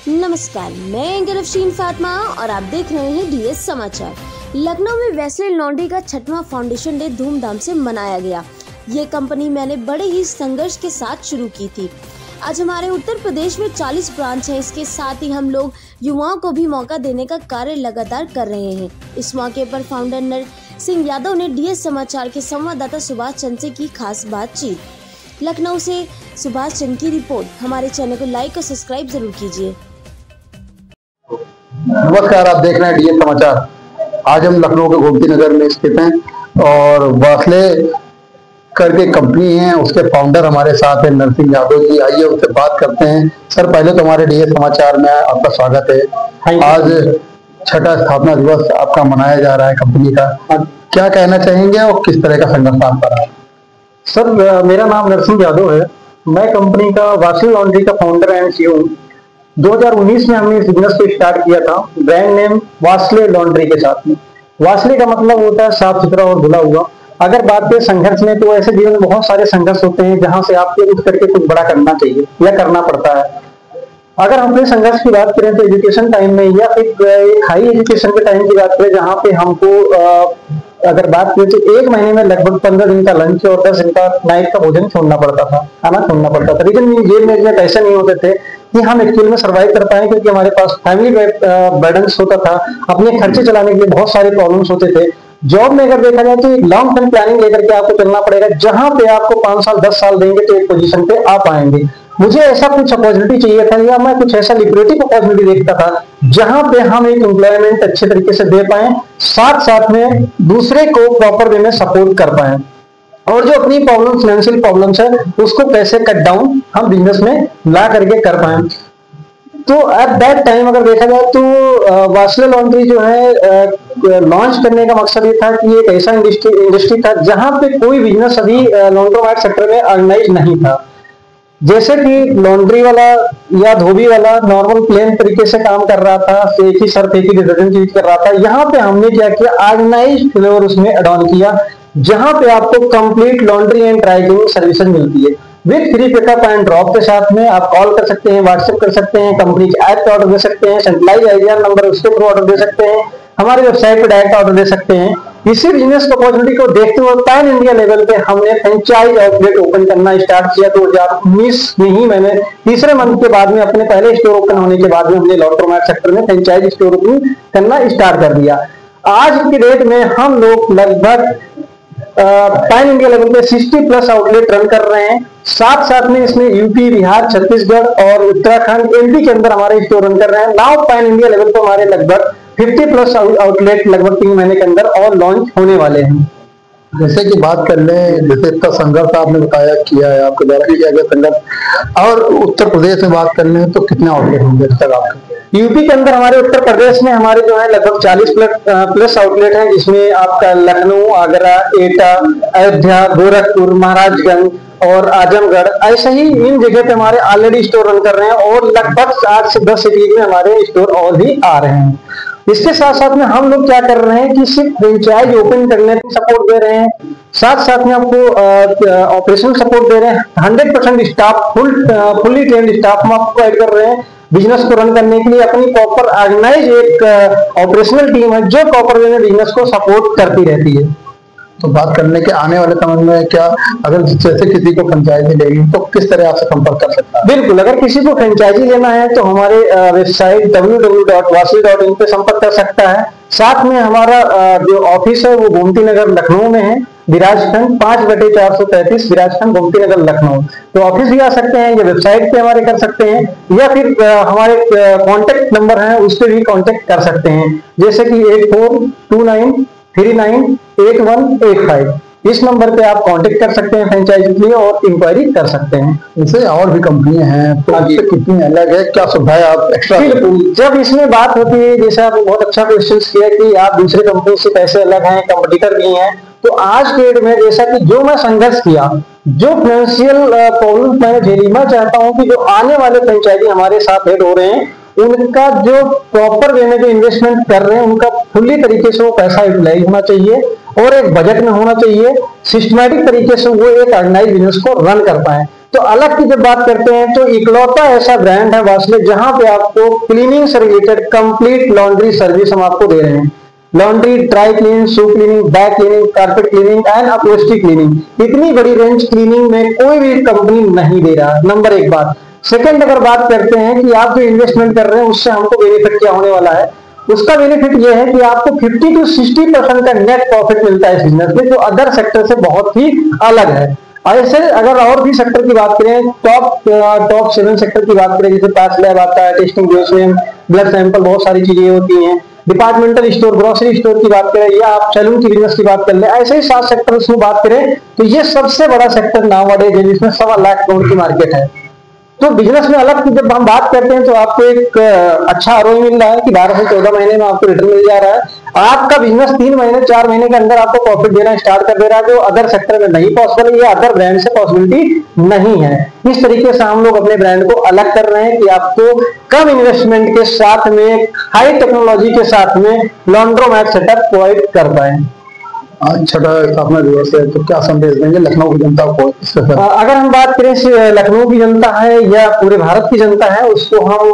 नमस्कार, मैं गरफशीन फातिमा और आप देख रहे हैं डीएस समाचार। लखनऊ में वेस्ले लॉन्ड्री का 6वां फाउंडेशन डे धूमधाम से मनाया गया। ये कंपनी मैंने बड़े ही संघर्ष के साथ शुरू की थी। आज हमारे उत्तर प्रदेश में 40 ब्रांच है। इसके साथ ही हम लोग युवाओं को भी मौका देने का कार्य लगातार कर रहे हैं। इस मौके पर फाउंडर नर सिंह यादव ने डीएस समाचार के संवाददाता सुभाष चंद से की खास बातचीत। लखनऊ से सुभाष चंद की रिपोर्ट। हमारे चैनल को लाइक और सब्सक्राइब जरूर कीजिए। नमस्कार, आप देख रहे हैं डीएस समाचार। आज हम लखनऊ के गोमती नगर में स्थित हैं और वासले करके कंपनी है, उसके फाउंडर हमारे साथ है नरसिंह यादव जी। आइए उनसे बात करते हैं। सर, पहले तो हमारे डीएस समाचार में आपका स्वागत है। आज 6वां स्थापना दिवस आपका मनाया जा रहा है कंपनी का। क्या कहना चाहेंगे और किस तरह का संघर्ष आपका रहा? सर, मेरा नाम नरसिंह यादव है। मैं कंपनी का वासले लॉन्ड्री का फाउंडर एंड सीईओ हूँ। 2019 में हमने इस बिजनेस को स्टार्ट किया था ब्रांड नेम वासले लॉन्ड्री के साथ में। वासले का मतलब होता है साफ सुथरा और धुला हुआ। अगर बात करें संघर्ष में, तो ऐसे जीवन में बहुत सारे संघर्ष होते हैं जहां से आपको उठ करके कुछ बड़ा करना चाहिए या करना पड़ता है। अगर हम अपने संघर्ष की बात करें तो एजुकेशन टाइम में या फिर एक हाई एजुकेशन के टाइम की बात करें, जहाँ पे हमको अगर बात करें तो 1 महीने में लगभग 15 दिन का लंच और 10 दिन का नाइट का भोजन छोड़ना पड़ता था, खाना छोड़ना पड़ता था। रीजन जेब में इतने पैसे नहीं होते थे कि हम एक्चुअल में सर्वाइव कर पाए, क्योंकि हमारे पास फैमिली बर्डन्स होता था। अपने खर्चे चलाने के लिए बहुत सारे प्रॉब्लम्स होते थे। जॉब में अगर देखा जाए तो लॉन्ग टर्म प्लानिंग लेकर के आपको चलना पड़ेगा। जहां पे आपको 5 साल 10 साल देंगे तो एक पोजीशन पे आ पाएंगे। मुझे ऐसा कुछ अपॉर्चुनिटी चाहिए था या मैं कुछ ऐसा लिबरेटिव अपॉर्चुनिटी देखता था जहां पे हम एक एम्प्लॉयमेंट अच्छे तरीके से दे पाए, साथ साथ में दूसरे को प्रॉपर वे में सपोर्ट कर पाए, और जो अपनी प्रॉब्लम फाइनेंशियल प्रॉब्लम्स है उसको कैसे कट डाउन हम बिजनेस में ला करके कर पाए। तो एट दैट टाइम अगर देखा जाए तो वासले लॉन्ड्री जो है लॉन्च करने का मकसद ये था कि एक ऐसा इंडस्ट्री था जहां पे कोई बिजनेस अभी लॉन्ड्रोमैट सेक्टर में ऑर्गेनाइज नहीं था। जैसे कि लॉन्ड्री वाला या धोबी वाला नॉर्मल प्लेन तरीके से काम कर रहा था, एक ही सर्फ एक ही डिटर्जेंट यूज कर रहा था, यहाँ पे हमने क्या किया, ऑर्गेनाइज फ्लेवर उसमें एड ऑन किया, जहां पे आपको complete laundry and dry cleaning services मिलती है with free pickup and drop के साथ में। आप कॉल कर सकते हैं, व्हाट्सएप कर सकते हैं, कंपनी के ऐप पे ऑर्डर दे सकते हैं, सेंट्रलाइज आईडीआर नंबर उसके थ्रू ऑर्डर दे सकते हैं, हमारे वेबसाइट पे डायरेक्ट ऑर्डर दे सकते हैं। इसी बिजनेस अपॉर्चुनिटी को देखते हुए पैन इंडिया लेवल पे हमने फ्रेंचाइज आउटलेट ओपन करना स्टार्ट किया। 2019 में ही मैंने तीसरे मंथ के बाद में अपने पहले स्टोर ओपन होने के बाद में हमने लॉन्ड्रोमैट सेक्टर में फ्रेंचाइज स्टोर ओपन करना स्टार्ट कर दिया। आज की डेट में हम लोग लगभग पैन इंडिया लेवल पे 60+ आउटलेट रन कर रहे हैं। साथ साथ में इसमें यूपी, बिहार, छत्तीसगढ़ और उत्तराखंड, एमपी के अंदर हमारे स्टोर रन कर रहे हैं। नाउ पैन इंडिया लेवल पे हमारे लगभग 50+ आउटलेट लगभग 3 महीने के अंदर और लॉन्च होने वाले हैं। जैसे कि बात कर लें, जैसे इसका संघर्ष आपने बताया किया है, आपके द्वारा किया गया संघर्ष, और उत्तर प्रदेश में बात कर लें तो कितने आउटलेट होंगे अब तक आपके? यूपी के अंदर हमारे उत्तर प्रदेश में हमारे जो है लगभग 40+ आउटलेट हैं, जिसमें आपका लखनऊ, आगरा, एटा, अयोध्या, गोरखपुर, महाराजगंज और आजमगढ़, ऐसे ही इन जगह पे हमारे ऑलरेडी स्टोर रन कर रहे हैं और लगभग 8 से 10 सिटीज में हमारे स्टोर और भी आ रहे हैं। इसके साथ साथ में हम लोग क्या कर रहे हैं कि सिर्फ फ्रेंचाइज ओपन करने पे सपोर्ट दे रहे हैं, साथ साथ में आपको ऑपरेशनल सपोर्ट दे रहे हैं। 100% स्टाफ फुल्ली ट्रेंड स्टाफ हम आपको प्रोवाइड कर रहे हैं बिजनेस को रन करने के लिए। अपनी प्रॉपर ऑर्गेनाइज एक ऑपरेशनल टीम है जो प्रॉपर वे में बिजनेस को सपोर्ट करती रहती है। तो बात करने के आने वाले समय में क्या, अगर जैसे किसी को फ्रेंचाइजी लेगी तो किस तरह आपसे संपर्क कर सकता है? बिल्कुल, अगर किसी को फ्रेंचाइजी लेना है तो हमारे वेबसाइट www.wasle.in पे संपर्क कर सकता है। साथ में हमारा जो ऑफिस है वो गोमती नगर लखनऊ में है, विराजखंड 5/433, विराजखंड गोमती नगर लखनऊ। तो ऑफिस भी आ सकते हैं या वेबसाइट पे हमारे कर सकते हैं, या फिर हमारे कॉन्टेक्ट नंबर है उस पर भी कॉन्टेक्ट कर सकते हैं, जैसे कि 8429398185। इस नंबर पे आप कांटेक्ट कर सकते हैं फ्रेंचाइजी के लिए और इंक्वायरी कर सकते हैं। जैसे और भी कंपनियां हैं तो आपसे कितनी अलग है, क्या सुविधाएं आप एक्स्ट्रा? जब इसमें बात होती है, जैसे आपने बहुत अच्छा क्वेश्चन किया कि आप दूसरे कंपनी से कैसे अलग हैं, कंपटीटर भी हैं, तो आज के डेट में जैसा कि जो मैं संघर्ष किया, जो फाइनेंशियल प्रॉब्लम मैंने झेली, मैं चाहता हूं कि जो आने वाले फ्रेंचाइजी हमारे साथ हेड हो रहे हैं उनका जो प्रॉपर वे में जो इन्वेस्टमेंट कर रहे हैं उनका फुल्ली तरीके से वो पैसा यूटिलाइज होना चाहिए और एक बजट में होना चाहिए। सिस्टमैटिक तरीके से वो एक ऑर्गेनाइज बिजनेस को रन कर पाए। तो अलग की जब बात करते हैं तो इकलौता ऐसा ब्रांड है वास्ले जहां पे आपको क्लीनिंग से रिलेटेड कंप्लीट लॉन्ड्री सर्विस हम आपको दे रहे हैं। Laundry, dry cleaning, shoe cleaning, bag cleaning, carpet cleaning and upholstery cleaning. इतनी बड़ी रेंज क्लीनिंग में कोई भी कंपनी नहीं दे रहा, नंबर एक बात। सेकंड, अगर बात करते हैं कि आप जो इन्वेस्टमेंट कर रहे हैं उससे हमको बेनिफिट क्या होने वाला है, उसका बेनिफिट यह है कि आपको 50 to 60% का नेट प्रॉफिट मिलता है इस बिजनेस में, जो अदर सेक्टर से बहुत ही अलग है। ऐसे अगर और भी सेक्टर की बात करें, टॉप 7 सेक्टर की बात करें, जैसे पैथ लैब आता है, टेस्टिंग में ब्लड सैंपल, बहुत सारी चीजें होती हैं, डिपार्टमेंटल स्टोर, ग्रोसरी स्टोर की बात करें, या आप सैलून की बिजनेस की बात कर ले, ऐसे ही 7 सेक्टर में बात करें तो ये सबसे बड़ा सेक्टर नाउअडेज है, जिसमें 1.25 लाख करोड़ की मार्केट है। तो बिजनेस में अलग की जब हम बात करते हैं तो आपको एक अच्छा आरओई मिल रहा है कि 12 से 14 महीने में आपको रिटर्न मिल जा रहा है। आपका बिजनेस 3 महीने 4 महीने के अंदर आपको प्रॉफिट देना स्टार्ट कर दे रहा है, जो अदर सेक्टर में नहीं पॉसिबल है, या अदर ब्रांड से पॉसिबिलिटी नहीं है। इस तरीके से हम लोग अपने ब्रांड को अलग कर रहे हैं कि आपको कम इन्वेस्टमेंट के साथ में, हाई टेक्नोलॉजी के साथ में लॉन्ड्रोमैट सेटअप प्रोवाइड कर पाए। छठा स्थापना दिवस है, तो क्या संदेश देंगे लखनऊ की जनता को? अगर हम बात करें लखनऊ की जनता है या पूरे भारत की जनता है, उसको हम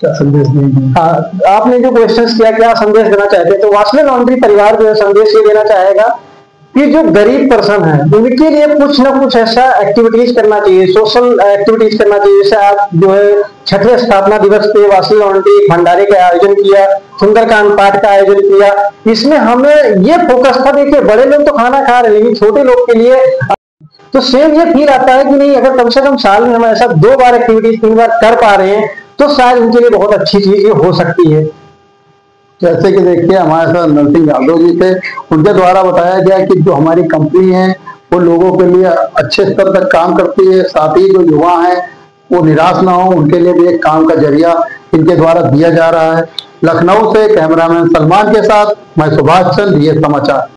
क्या संदेश देंगे? हाँ, आपने जो क्वेश्चंस किया, क्या संदेश देना चाहते हैं, तो वास्ले लॉन्ड्री परिवार जो है संदेश ये देना चाहेगा कि जो गरीब पर्सन है उनके लिए कुछ ना कुछ ऐसा एक्टिविटीज करना चाहिए, सोशल एक्टिविटीज करना चाहिए। जैसे आप जो है 6वें स्थापना दिवस पे वास्ले लॉन्ड्री भंडारे का आयोजन किया, सुंदरकांड पाठ का आयोजन किया। इसमें हमें ये फोकस था, देखिए बड़े लोग तो खाना खा रहे हैं, लेकिन छोटे लोग के लिए तो सेम ये फील आता है कि नहीं, अगर कम से कम साल में हम ऐसा 2 बार एक्टिविटीज 3 बार कर पा रहे हैं तो शायद उनके लिए बहुत अच्छी चीज ये हो सकती है। जैसे कि देखिए हमारे साथ नरसिंह यादव जी थे, उनके द्वारा बताया गया कि जो हमारी कंपनी है वो लोगों के लिए अच्छे स्तर तक काम करती है, साथ ही जो युवा हैं वो निराश ना हो, उनके लिए भी एक काम का जरिया इनके द्वारा दिया जा रहा है। लखनऊ से कैमरामैन सलमान के साथ मैं सुभाष चंद्र, ये समाचार।